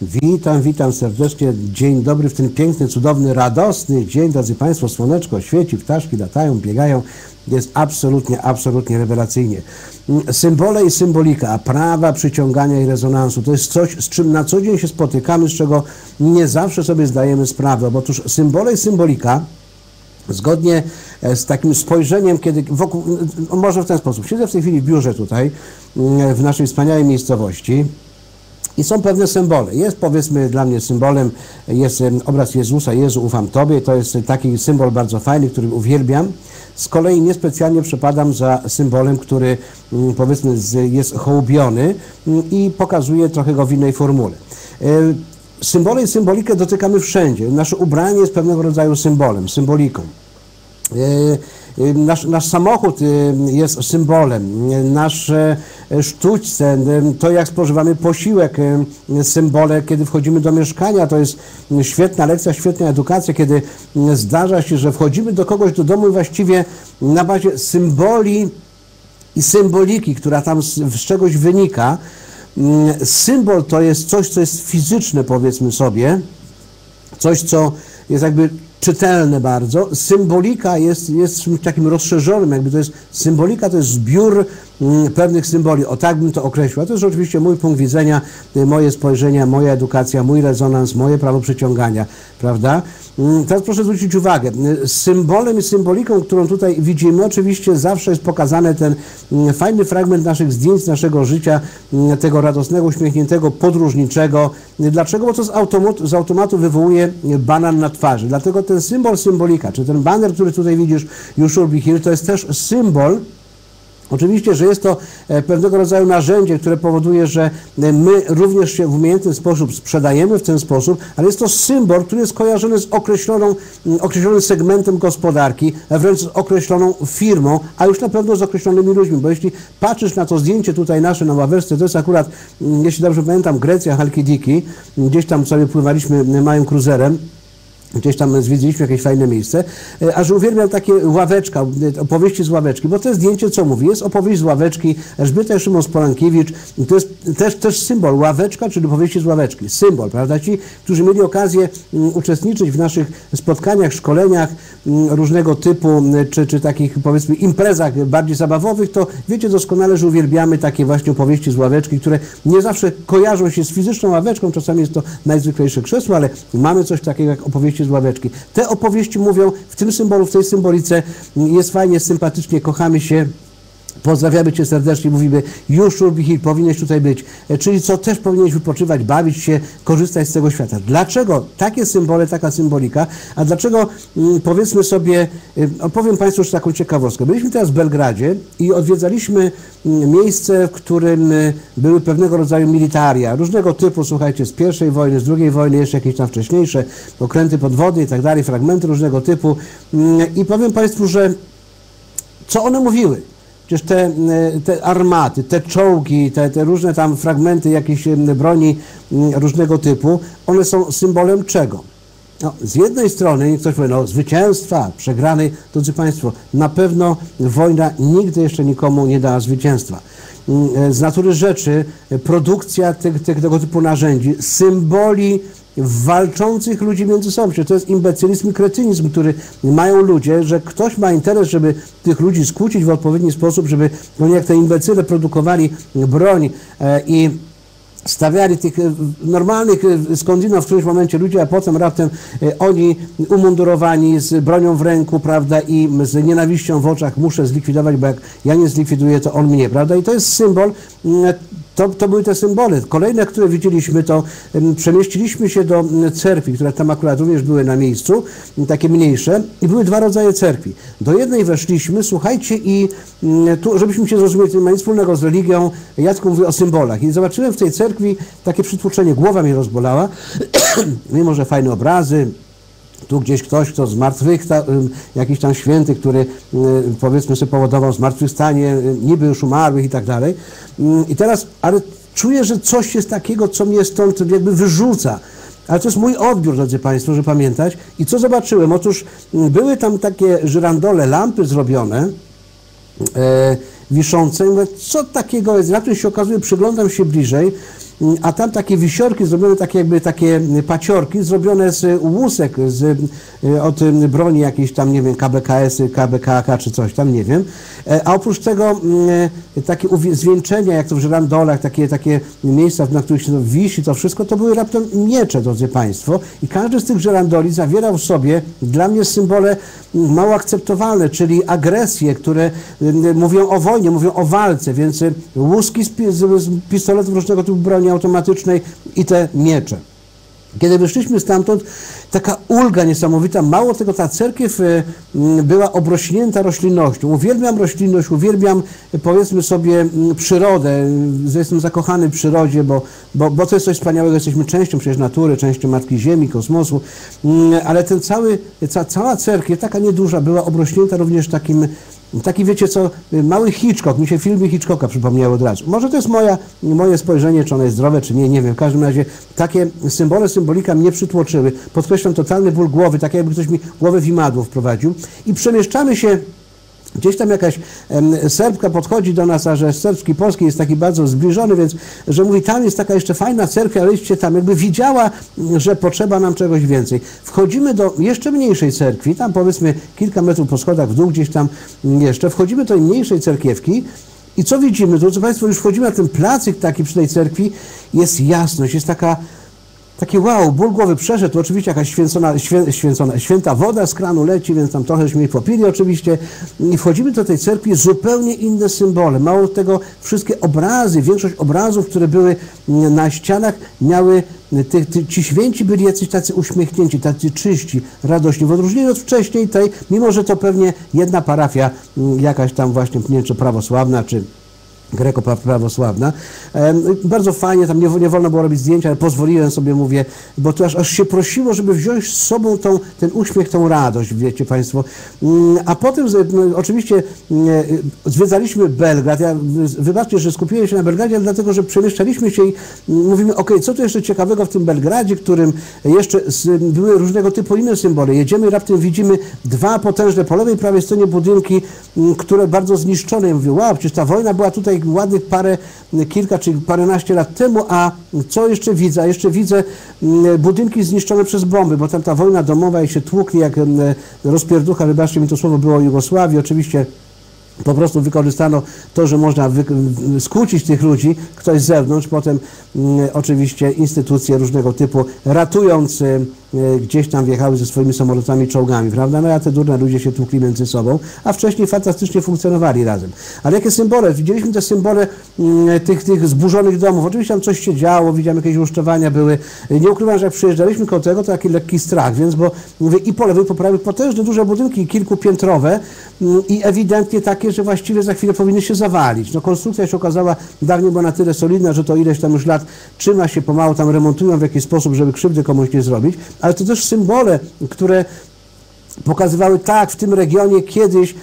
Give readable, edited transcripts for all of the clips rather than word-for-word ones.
Witam serdecznie. Dzień dobry w ten piękny, cudowny, radosny dzień. Drodzy Państwo, słoneczko świeci, ptaszki latają, biegają. Jest absolutnie rewelacyjnie. Symbole i symbolika, prawa przyciągania i rezonansu, to jest coś, z czym na co dzień się spotykamy, z czego nie zawsze sobie zdajemy sprawę. Bo otóż symbole i symbolika, zgodnie z takim spojrzeniem, kiedy wokół, może w ten sposób, siedzę w tej chwili w biurze tutaj, w naszej wspaniałej miejscowości, i są pewne symbole. Jest, powiedzmy, dla mnie symbolem, jest obraz Jezusa, Jezu, ufam Tobie. To jest taki symbol bardzo fajny, który uwielbiam. Z kolei niespecjalnie przepadam za symbolem, który, powiedzmy, jest hołubiony i pokazuje trochę go w innej formule. Symbole i symbolikę dotykamy wszędzie. Nasze ubranie jest pewnego rodzaju symbolem, symboliką. Nasz samochód jest symbolem, nasze sztućce, to jak spożywamy posiłek, symbole, kiedy wchodzimy do mieszkania, to jest świetna lekcja, świetna edukacja, kiedy zdarza się, że wchodzimy do kogoś do domu i właściwie na bazie symboli i symboliki, która tam z czegoś wynika. Symbol to jest coś, co jest fizyczne, powiedzmy sobie, coś, co jest jakby czytelne bardzo. Symbolika jest czymś takim rozszerzonym, jakby to jest symbolika, to jest zbiór pewnych symboli, o tak bym to określił. A to jest oczywiście mój punkt widzenia, moje spojrzenia, moja edukacja, mój rezonans, moje prawo przyciągania, prawda? Teraz proszę zwrócić uwagę, symbolem i symboliką, którą tutaj widzimy, oczywiście zawsze jest pokazany ten fajny fragment naszych zdjęć, naszego życia, tego radosnego, uśmiechniętego, podróżniczego. Dlaczego? Bo to z automatu wywołuje banan na twarzy. Dlatego ten symbol, symbolika, czy ten baner, który tutaj widzisz, You Should Be Here, to jest też symbol. Oczywiście, że jest to pewnego rodzaju narzędzie, które powoduje, że my również się w umiejętny sposób sprzedajemy w ten sposób, ale jest to symbol, który jest kojarzony z określonym segmentem gospodarki, wręcz z określoną firmą, a już na pewno z określonymi ludźmi, bo jeśli patrzysz na to zdjęcie tutaj nasze na ławeczce, to jest akurat, jeśli dobrze pamiętam, Grecja, Halkidiki, gdzieś tam sobie pływaliśmy małym kruzerem, gdzieś tam zwiedziliśmy jakieś fajne miejsce, a że uwielbiam takie ławeczka, opowieści z ławeczki, bo to zdjęcie co mówi? Jest opowieść z ławeczki, Elżbieta Szymon-Spolankiewicz, to jest też symbol, ławeczka, czyli opowieści z ławeczki, symbol, prawda? Ci, którzy mieli okazję uczestniczyć w naszych spotkaniach, szkoleniach różnego typu, czy takich, powiedzmy, imprezach bardziej zabawowych, to wiecie doskonale, że uwielbiamy takie właśnie opowieści z ławeczki, które nie zawsze kojarzą się z fizyczną ławeczką, czasami jest to najzwyklejsze krzesło, ale mamy coś takiego jak opowieści z ławeczki. Te opowieści mówią w tym symbolu, w tej symbolice, jest fajnie, sympatycznie, kochamy się, pozdrawiamy Cię serdecznie, mówimy You should be here, powinieneś tutaj być. Czyli co, też powinieneś wypoczywać, bawić się, korzystać z tego świata. Dlaczego takie symbole, taka symbolika, a dlaczego, powiedzmy sobie, opowiem Państwu już taką ciekawostkę. Byliśmy teraz w Belgradzie i odwiedzaliśmy miejsce, w którym były pewnego rodzaju militaria, różnego typu, słuchajcie, z pierwszej wojny, z drugiej wojny, jeszcze jakieś tam wcześniejsze, okręty podwodne i tak dalej, fragmenty różnego typu. I powiem Państwu, że co one mówiły? Przecież te armaty, te czołgi, te różne tam fragmenty jakiejś broni różnego typu, one są symbolem czego? No, z jednej strony ktoś powie, no zwycięstwa, przegranej, drodzy Państwo, na pewno wojna nigdy jeszcze nikomu nie dała zwycięstwa. Z natury rzeczy produkcja tego typu narzędzi, symboli walczących ludzi między sobą. To jest imbecylizm i kretynizm, który mają ludzie, że ktoś ma interes, żeby tych ludzi skłócić w odpowiedni sposób, żeby oni jak te imbecyle produkowali broń i stawiali tych normalnych skądinąd w którymś momencie ludzi, a potem raptem oni umundurowani z bronią w ręku, prawda, i z nienawiścią w oczach muszę zlikwidować, bo jak ja nie zlikwiduję, to on mnie, prawda, i to jest symbol. To były te symbole. Kolejne, które widzieliśmy, to przemieściliśmy się do cerkwi, które tam akurat również były na miejscu, takie mniejsze, i były dwa rodzaje cerkwi. Do jednej weszliśmy, słuchajcie, i tu, żebyśmy się zrozumieli, to nie ma nic wspólnego z religią, ja tylko mówię o symbolach. I zobaczyłem w tej cerkwi takie przytłoczenie, głowa mnie rozbolała, mimo że fajne obrazy, tu gdzieś ktoś, kto zmartwychwstał, jakiś tam święty, który powiedzmy sobie powodował zmartwychwstanie, niby już umarłych i tak dalej. I teraz, ale czuję, że coś jest takiego, co mnie stąd jakby wyrzuca. Ale to jest mój odbiór, drodzy Państwo, żeby pamiętać. I co zobaczyłem? Otóż były tam takie żyrandole, lampy zrobione, wiszące. I mówię, co takiego jest? Nagle się okazuje, przyglądam się bliżej. a tam takie wisiorki zrobione, takie jakby takie paciorki zrobione z łusek, od broni jakiejś tam, nie wiem, KBKS-y, KBKK czy coś tam, nie wiem. A oprócz tego takie zwieńczenia, jak to w żyrandolach, takie miejsca, na których się wisi, to wszystko, to były raptem miecze, drodzy Państwo. I każdy z tych żyrandoli zawierał w sobie, dla mnie, symbole mało akceptowalne, czyli agresje, które mówią o wojnie, mówią o walce, więc łuski z pistoletów różnego typu broni automatycznej i te miecze. Kiedy wyszliśmy stamtąd, taka ulga niesamowita, mało tego, ta cerkiew była obrośnięta roślinnością. Uwielbiam roślinność, uwielbiam, powiedzmy sobie, przyrodę, jestem zakochany w przyrodzie, bo to jest coś wspaniałego, jesteśmy częścią przecież natury, częścią Matki Ziemi, kosmosu, ale cała cerkiew, taka nieduża, była obrośnięta również taki, wiecie co, mały Hitchcock, mi się filmy Hitchcocka przypomniały od razu. Może to jest moje spojrzenie, czy ono jest zdrowe, czy nie, nie wiem. W każdym razie takie symbolika mnie przytłoczyły. Podkreślam, totalny ból głowy, tak jakby ktoś mi głowę w imadło wprowadził. I przemieszczamy się. Gdzieś tam jakaś Serbka podchodzi do nas, a że serbski, polski jest taki bardzo zbliżony, więc że mówi, tam jest taka jeszcze fajna cerkwa, ale idźcie tam, jakby widziała, że potrzeba nam czegoś więcej. Wchodzimy do jeszcze mniejszej cerkwi, tam powiedzmy kilka metrów po schodach w dół, gdzieś tam jeszcze, wchodzimy do tej mniejszej cerkiewki i co widzimy? Drodzy Państwo, już wchodzimy na ten placyk taki przy tej cerkwi, jest jasność, jest takie wow, ból głowy przeszedł, oczywiście jakaś święta woda z kranu leci, więc tam trochęśmy jej popili oczywiście. I wchodzimy do tej cerkwi, zupełnie inne symbole. Mało tego, wszystkie obrazy, większość obrazów, które były na ścianach, miały, ci święci byli jacyś tacy uśmiechnięci, tacy czyści, radośni, w odróżnieniu od wcześniej tej, mimo że to pewnie jedna parafia, jakaś tam właśnie, nie wiem, czy prawosławna, czy grekoprawosławna. Bardzo fajnie, tam nie wolno było robić zdjęcia, ale pozwoliłem sobie, mówię, bo to aż się prosiło, żeby wziąć z sobą ten uśmiech, tą radość, wiecie Państwo. A potem oczywiście zwiedzaliśmy Belgrad. Wybaczcie, że skupiłem się na Belgradzie, dlatego, że przemieszczaliśmy się i mówimy, ok, co tu jeszcze ciekawego w tym Belgradzie, którym jeszcze były różnego typu inne symbole. Jedziemy i raptem widzimy dwa potężne po lewej i prawej stronie budynki, które bardzo zniszczone. Ja mówię, wow, przecież ta wojna była tutaj ładnych kilka czy paręnaście lat temu, a co jeszcze widzę? Jeszcze widzę budynki zniszczone przez bomby, bo tam ta wojna domowa i się tłukli jak rozpierducha, wybaczcie mi to słowo, było Jugosławii, oczywiście po prostu wykorzystano to, że można skłócić tych ludzi, ktoś z zewnątrz, potem oczywiście instytucje różnego typu, ratując, gdzieś tam wjechały ze swoimi samolotami, czołgami, prawda? No a te durne ludzie się tłukli między sobą, a wcześniej fantastycznie funkcjonowali razem. Ale jakie symbole? Widzieliśmy te symbole tych zburzonych domów. Oczywiście tam coś się działo, widziałem, jakieś uszczowania były. Nie ukrywam, że jak przyjeżdżaliśmy koło tego, to taki lekki strach, więc bo mówię, i po lewej, po prawej potężne, duże budynki, kilkupiętrowe i ewidentnie takie, że właściwie za chwilę powinny się zawalić. No konstrukcja się okazała dawniej była na tyle solidna, że to ileś tam już lat trzyma się, pomału tam remontują w jakiś sposób, żeby krzywdy komuś nie zrobić, ale to też symbole, które pokazywały, tak, w tym regionie kiedyś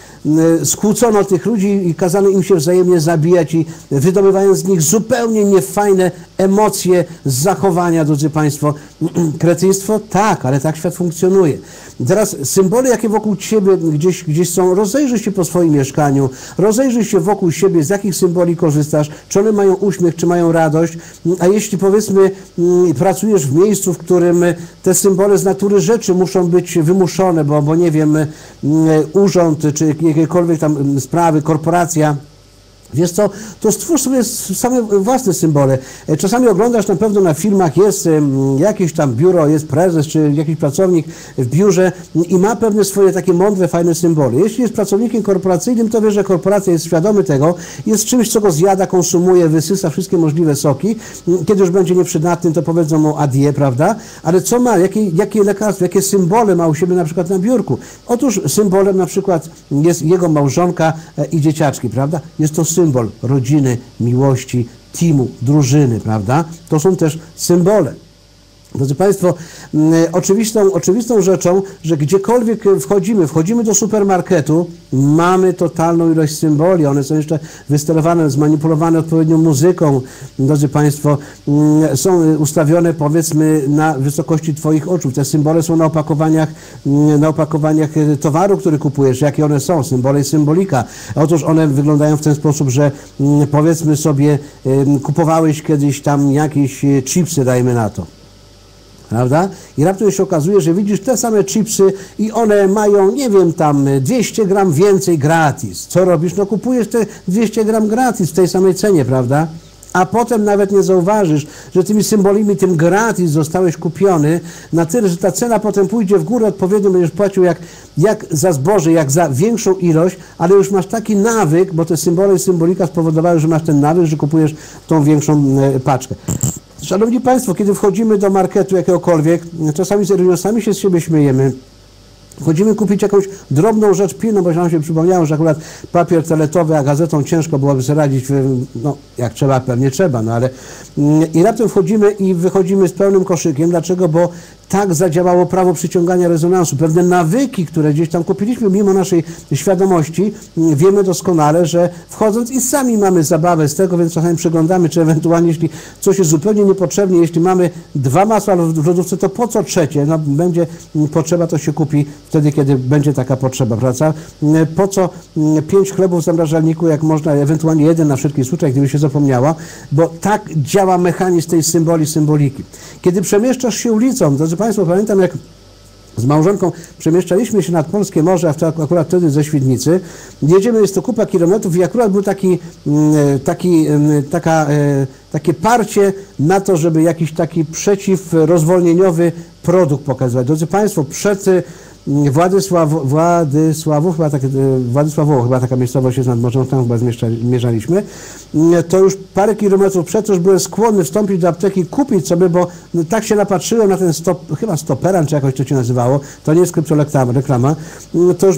skłócono tych ludzi i kazano im się wzajemnie zabijać i wydobywając z nich zupełnie niefajne emocje z zachowania, drodzy Państwo. Kretyństwo? Tak, ale tak świat funkcjonuje. Teraz symbole, jakie wokół Ciebie gdzieś są, rozejrzyj się po swoim mieszkaniu, rozejrzyj się wokół siebie, z jakich symboli korzystasz, czy one mają uśmiech, czy mają radość, a jeśli powiedzmy pracujesz w miejscu, w którym te symbole z natury rzeczy muszą być wymuszone, bo nie wiem, urząd, czy jakiekolwiek tam sprawy, korporacja, wiesz co, to stwórz sobie same własne symbole. Czasami oglądasz na pewno na filmach, jest jakieś tam biuro, jest prezes czy jakiś pracownik w biurze i ma pewne swoje takie mądre, fajne symbole. Jeśli jest pracownikiem korporacyjnym, to wie, że korporacja jest świadomy tego, jest czymś, co go zjada, konsumuje, wysysa wszystkie możliwe soki. Kiedy już będzie nieprzydatnym, to powiedzą mu adieu, prawda? Ale co ma, jakie lekarstwo, jakie symbole ma u siebie na przykład na biurku? Otóż symbolem na przykład jest jego małżonka i dzieciaczki, prawda? Jest to symbol rodziny, miłości, teamu, drużyny, prawda? To są też symbole. Drodzy Państwo, oczywistą rzeczą, że gdziekolwiek wchodzimy do supermarketu, mamy totalną ilość symboli, one są jeszcze wysterowane, zmanipulowane odpowiednią muzyką, drodzy Państwo, są ustawione powiedzmy na wysokości Twoich oczu. Te symbole są na opakowaniach towaru, który kupujesz, jakie one są, symbole i symbolika. Otóż one wyglądają w ten sposób, że powiedzmy sobie kupowałeś kiedyś tam jakieś chipsy, dajmy na to. Prawda? I raptem się okazuje, że widzisz te same chipsy i one mają, nie wiem, tam 200 gram więcej gratis. Co robisz? No kupujesz te 200 gram gratis w tej samej cenie, prawda? A potem nawet nie zauważysz, że tymi symbolami, tym gratis zostałeś kupiony na tyle, że ta cena potem pójdzie w górę, odpowiednio będziesz płacił jak za zboże, jak za większą ilość, ale już masz taki nawyk, bo te symbole i symbolika spowodowały, że masz ten nawyk, że kupujesz tą większą paczkę. Szanowni Państwo, kiedy wchodzimy do marketu jakiegokolwiek, czasami sami się z siebie śmiejemy. Wchodzimy kupić jakąś drobną rzecz pilną, bo nam się przypomniało, że akurat papier toaletowy, a gazetą ciężko byłoby sobie radzić, no jak trzeba, pewnie trzeba, no ale i raptem wchodzimy i wychodzimy z pełnym koszykiem. Dlaczego? Bo tak zadziałało prawo przyciągania rezonansu. Pewne nawyki, które gdzieś tam kupiliśmy mimo naszej świadomości, wiemy doskonale, że wchodząc i sami mamy zabawę z tego, więc czasami przeglądamy, czy ewentualnie jeśli coś jest zupełnie niepotrzebne, jeśli mamy 2 masła w lodówce, to po co trzecie? No będzie potrzeba, to się kupi wtedy, kiedy będzie taka potrzeba, prawda? Po co 5 chlebów w zamrażalniku, jak można ewentualnie 1 na wszelki случaj, gdyby się zapomniała, bo tak działa mechanizm tej symboliki. Kiedy przemieszczasz się ulicą, drodzy Państwo, pamiętam jak z małżonką przemieszczaliśmy się nad Polskie Morze, a akurat wtedy ze Świdnicy. Jedziemy, jest to kupa kilometrów i akurat był takie parcie na to, żeby jakiś taki przeciwrozwolnieniowy produkt pokazywać. Drodzy Państwo, przed Władysławowo, chyba taka miejscowość jest nad morzem, tam chyba zmierzaliśmy, to już parę kilometrów przed, to już byłem skłonny wstąpić do apteki, kupić sobie, bo tak się napatrzyłem na ten chyba stoperan, czy jakoś to się nazywało, to nie jest kryptoreklama, to już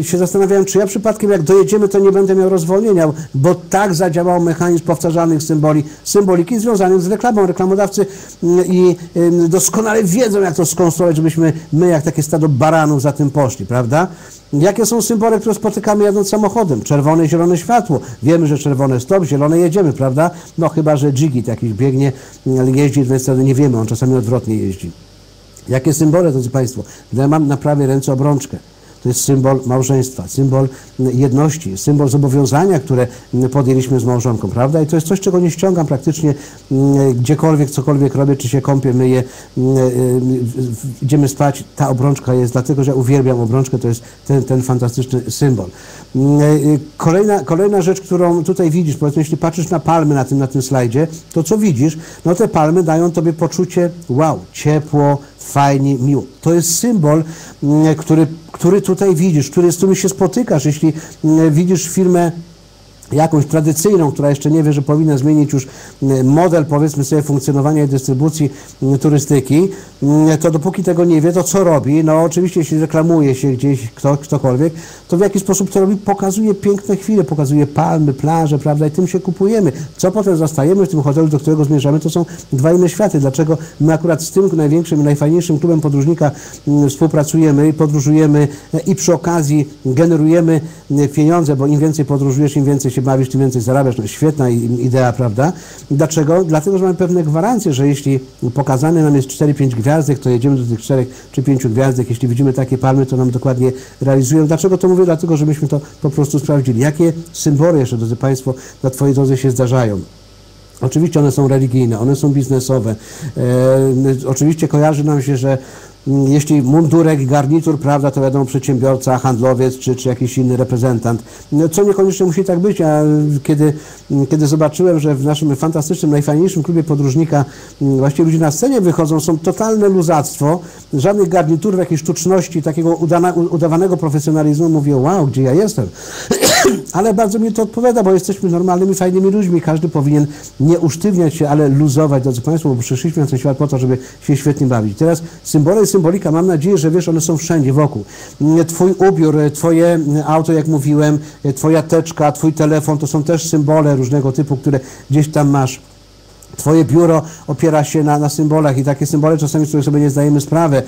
się zastanawiałem, czy ja przypadkiem jak dojedziemy, to nie będę miał rozwolnienia, bo tak zadziałał mechanizm powtarzalnych symboliki związanych z reklamą. Reklamodawcy i doskonale wiedzą, jak to skonstruować, żebyśmy my, jak takie stado baranów, za tym poszli, prawda? Jakie są symbole, które spotykamy jadąc samochodem? Czerwone i zielone światło. Wiemy, że czerwone stop, zielone jedziemy, prawda? No chyba, że dżigit jakiś biegnie, jeździ, więc wtedy nie wiemy, on czasami odwrotnie jeździ. Jakie symbole, drodzy Państwo? Ja mam na prawej ręce obrączkę. To jest symbol małżeństwa, symbol jedności, symbol zobowiązania, które podjęliśmy z małżonką, prawda? I to jest coś, czego nie ściągam praktycznie gdziekolwiek, cokolwiek robię, czy się kąpię, myję, idziemy spać. Ta obrączka jest, dlatego że uwielbiam obrączkę, to jest ten fantastyczny symbol. Kolejna rzecz, którą tutaj widzisz, powiedzmy, jeśli patrzysz na palmy na tym slajdzie, to co widzisz? No te palmy dają Tobie poczucie wow, ciepło, fajnie, miło. To jest symbol, który tutaj widzisz, z którym się spotykasz. Jeśli widzisz firmę jakąś tradycyjną, która jeszcze nie wie, że powinna zmienić już model, powiedzmy sobie, funkcjonowania i dystrybucji turystyki, to dopóki tego nie wie, to co robi? No oczywiście, jeśli reklamuje się gdzieś ktokolwiek, to w jaki sposób to robi? Pokazuje piękne chwile, pokazuje palmy, plaże, prawda, i tym się kupujemy. Co potem zostajemy w tym hotelu, do którego zmierzamy, to są dwa inne światy. Dlaczego my akurat z tym największym i najfajniejszym klubem podróżnika współpracujemy i podróżujemy i przy okazji generujemy pieniądze, bo im więcej podróżujesz, im więcej się bawisz, tym więcej zarabiasz. No, świetna idea, prawda? Dlaczego? Dlatego, że mamy pewne gwarancje, że jeśli pokazane nam jest 4-5 gwiazdek, to jedziemy do tych 4 czy 5 gwiazdek. Jeśli widzimy takie palmy, to nam dokładnie realizują. Dlaczego to mówię? Dlatego, że myśmy to po prostu sprawdzili. Jakie symbole jeszcze, drodzy Państwo, na Twojej drodze się zdarzają? Oczywiście one są religijne, one są biznesowe. Oczywiście kojarzy nam się, że jeśli mundurek i garnitur, prawda, to wiadomo przedsiębiorca, handlowiec czy jakiś inny reprezentant. Co niekoniecznie musi tak być, a kiedy zobaczyłem, że w naszym fantastycznym, najfajniejszym klubie podróżnika właściwie ludzie na scenie wychodzą, są totalne luzactwo, żadnych garniturów, jakiejś sztuczności, takiego udawanego profesjonalizmu, mówię, wow, gdzie ja jestem? Ale bardzo mi to odpowiada, bo jesteśmy normalnymi, fajnymi ludźmi. Każdy powinien nie usztywniać się, ale luzować, drodzy Państwo, bo przyszliśmy na ten świat po to, żeby się świetnie bawić. Teraz symbole i symbolika, mam nadzieję, że wiesz, one są wszędzie wokół. Twój ubiór, Twoje auto, jak mówiłem, Twoja teczka, Twój telefon, to są też symbole różnego typu, które gdzieś tam masz. Twoje biuro opiera się na symbolach i takie symbole czasami, z których sobie nie zdajemy sprawy.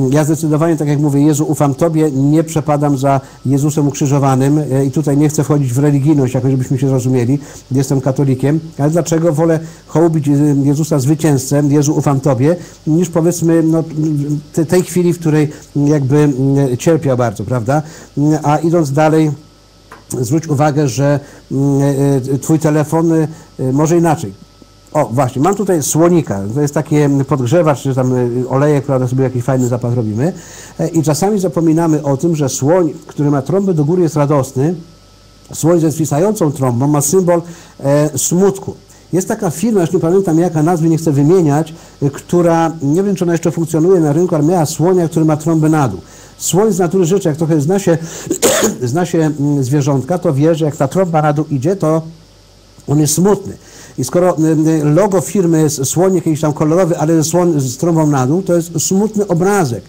Ja zdecydowanie, tak jak mówię, Jezu, ufam Tobie, nie przepadam za Jezusem ukrzyżowanym i tutaj nie chcę wchodzić w religijność, jakoś żebyśmy się zrozumieli. Jestem katolikiem, ale dlaczego wolę hołubić Jezusa zwycięzcę, Jezu, ufam Tobie, niż powiedzmy no, tej chwili, w której jakby cierpiał bardzo, prawda? A idąc dalej, zwróć uwagę, że Twój telefon, może inaczej. O, właśnie, mam tutaj słonika, to jest taki podgrzewacz, czy tam olejek, prawda, sobie jakiś fajny zapach robimy i czasami zapominamy o tym, że słoń, który ma trąbę do góry, jest radosny, słoń ze zwisającą trąbą ma symbol smutku. Jest taka firma, już nie pamiętam jaka, nazwy nie chcę wymieniać, która, nie wiem czy ona jeszcze funkcjonuje na rynku, ale miała słonia, który ma trąbę na dół. Słoń z natury rzeczy, jak trochę zna się zwierzątka, to wie, że jak ta trąba na dół idzie, to on jest smutny. I skoro logo firmy jest słoń jakiś tam kolorowy, ale słoń z trąbą na dół, to jest smutny obrazek.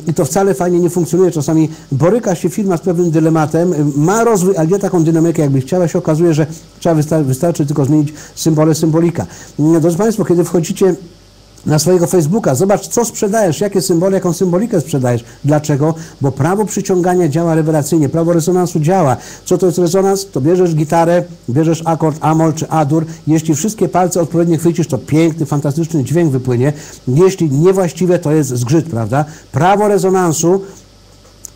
I to wcale fajnie nie funkcjonuje. Czasami boryka się firma z pewnym dylematem, ma rozwój, ale nie taką dynamikę, jakby chciała. Się okazuje, że wystarczy tylko zmienić symbolika. Drodzy Państwo, kiedy wchodzicie na swojego Facebooka, zobacz, co sprzedajesz, jakie symbole, jaką symbolikę sprzedajesz. Dlaczego? Bo prawo przyciągania działa rewelacyjnie, prawo rezonansu działa. Co to jest rezonans? To bierzesz gitarę, bierzesz akord Amol czy Adur. Jeśli wszystkie palce odpowiednio chwycisz, to piękny, fantastyczny dźwięk wypłynie. Jeśli niewłaściwe, to jest zgrzyt, prawda? Prawo rezonansu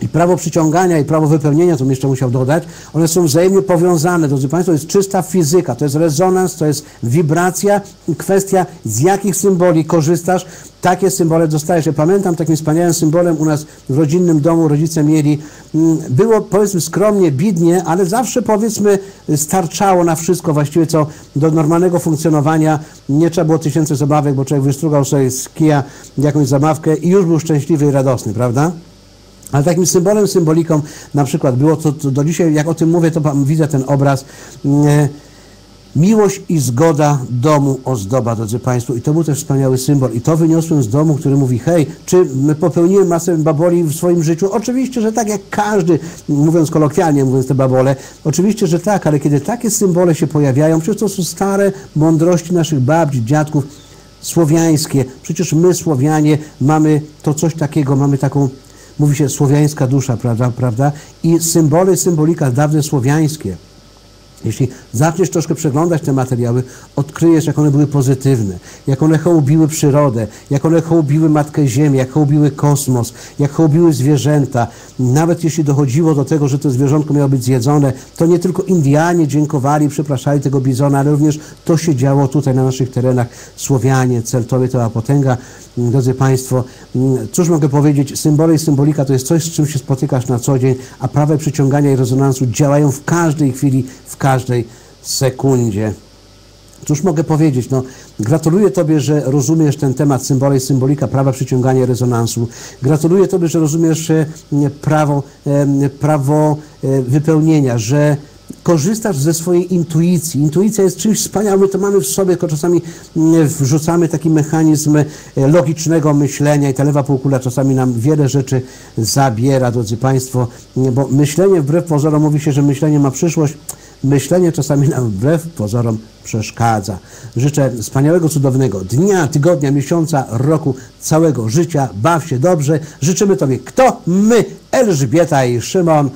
i prawo przyciągania i prawo wypełnienia, co bym jeszcze musiał dodać, one są wzajemnie powiązane. Drodzy Państwo, to jest czysta fizyka, to jest rezonans, to jest wibracja i kwestia, z jakich symboli korzystasz, takie symbole dostajesz. Ja pamiętam takim wspaniałym symbolem u nas w rodzinnym domu, rodzice mieli, było powiedzmy skromnie, bidnie, ale zawsze powiedzmy starczało na wszystko właściwie, co do normalnego funkcjonowania. Nie trzeba było tysięcy zabawek, bo człowiek wystrugał sobie z kija jakąś zabawkę i już był szczęśliwy i radosny, prawda? Ale takim symbolem, symboliką na przykład było, to do dzisiaj, jak o tym mówię, to widzę ten obraz, miłość i zgoda domu ozdoba, drodzy Państwo. I to był też wspaniały symbol. I to wyniosłem z domu, który mówi, hej, czy popełniłem masę baboli w swoim życiu? Oczywiście, że tak, jak każdy, mówiąc kolokwialnie, mówiąc te babole, oczywiście, że tak, ale kiedy takie symbole się pojawiają, przecież to są stare mądrości naszych babci, dziadków, słowiańskie. Przecież my, Słowianie, mamy to coś takiego, mamy taką, mówi się, słowiańska dusza, prawda? I symbole, symbolika dawne słowiańskie. Jeśli zaczniesz troszkę przeglądać te materiały, odkryjesz, jak one były pozytywne, jak one hołubiły przyrodę, jak one hołubiły Matkę Ziemię, jak hołubiły kosmos, jak hołubiły zwierzęta. Nawet jeśli dochodziło do tego, że to zwierzątko miało być zjedzone, to nie tylko Indianie dziękowali, przepraszali tego bizona, ale również to się działo tutaj na naszych terenach. Słowianie, Celtowie, to była potęga. Drodzy Państwo, cóż mogę powiedzieć, symbole i symbolika to jest coś, z czym się spotykasz na co dzień, a prawa przyciągania i rezonansu działają w każdej chwili, w każdej sekundzie. Cóż mogę powiedzieć? No, gratuluję Tobie, że rozumiesz ten temat symbole i symbolika, prawa przyciągania i rezonansu. Gratuluję Tobie, że rozumiesz prawo wypełnienia, że korzystasz ze swojej intuicji. Intuicja jest czymś wspaniałym, my to mamy w sobie, tylko czasami wrzucamy taki mechanizm logicznego myślenia i ta lewa półkula czasami nam wiele rzeczy zabiera, drodzy Państwo, bo myślenie, wbrew pozorom, mówi się, że myślenie ma przyszłość, myślenie czasami nam wbrew pozorom przeszkadza. Życzę wspaniałego, cudownego dnia, tygodnia, miesiąca, roku, całego życia. Baw się dobrze. Życzymy Tobie kto? My, Elżbieta i Szymon.